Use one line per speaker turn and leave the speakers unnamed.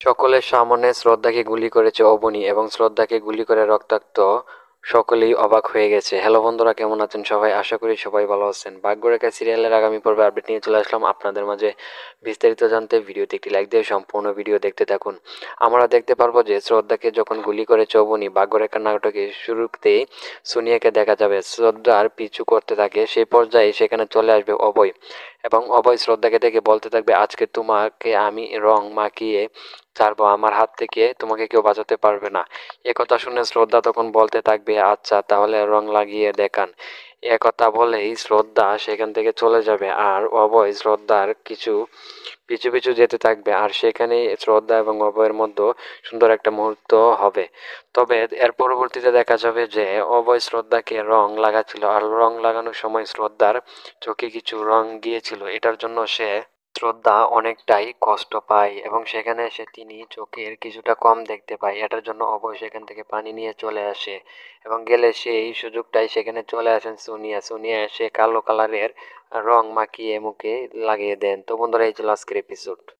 সকলের সামনে শ্রদ্ধাকে গুলি করেছে অবনী এবং শ্রদ্ধাকে গুলি করে রক্তাক্ত। সকলেই অবাক হয়ে গেছে। হ্যালো বন্ধুরা, কেমন আছেন সবাই? আশা করি সবাই ভালো আছেন। ভাগ্যরেখা সিরিয়ালের আগামী পর্বে আপডেট নিয়ে চলে আসলাম আপনাদের মাঝে। বিস্তারিত জানতে ভিডিওতে একটি লাইক দিয়ে সম্পূর্ণ ভিডিও দেখতে থাকুন। আমরা দেখতে পারবো যে শ্রদ্ধাকে যখন গুলি করেছে অবনী, ভাগ্যরেখার নাটকে শুরুতেই সোনিয়াকে দেখা যাবে শ্রদ্ধার পিছু করতে থাকে। সেই পর্যায়ে সেখানে চলে আসবে অভয় এবং অভয় শ্রদ্ধাকে দেখে বলতে থাকবে, আজকে তোমাকে আমি রং মাখিয়ে ছাড়বো, আমার হাত থেকে তোমাকে কেউ বাঁচাতে পারবে না। একথা শুনে শ্রদ্ধা তখন বলতে থাকবে, আচ্ছা তাহলে রং লাগিয়ে দেখান। একথা বলেই শ্রদ্ধা সেখান থেকে চলে যাবে আর অভয় শ্রদ্ধার কিছু পিছু পিছু যেতে থাকবে। আর সেখানে শ্রদ্ধা এবং অভয়ের মধ্যে সুন্দর একটা মুহূর্ত হবে। তবে এর পরবর্তীতে দেখা যাবে যে অভয় শ্রদ্ধাকে রং লাগাচ্ছিল, আর রং লাগানোর সময় শ্রদ্ধার চোখে কিছু রং গিয়েছিল। এটার জন্য শ্রদ্ধা অনেকটাই কষ্ট পায় এবং সেখানে এসে তিনি চোখের কিছুটা কম দেখতে পায়। এটার জন্য অভয় সেখান থেকে পানি নিয়ে চলে আসে এবং গেলে সেই সুযোগটাই সেখানে চলে আসেন সোনিয়া। সোনিয়া এসে কালো কালারের রং মাখিয়ে মুখে লাগিয়ে দেন। তো বন্ধুরা, এই ছিল আজকের এপিসোড।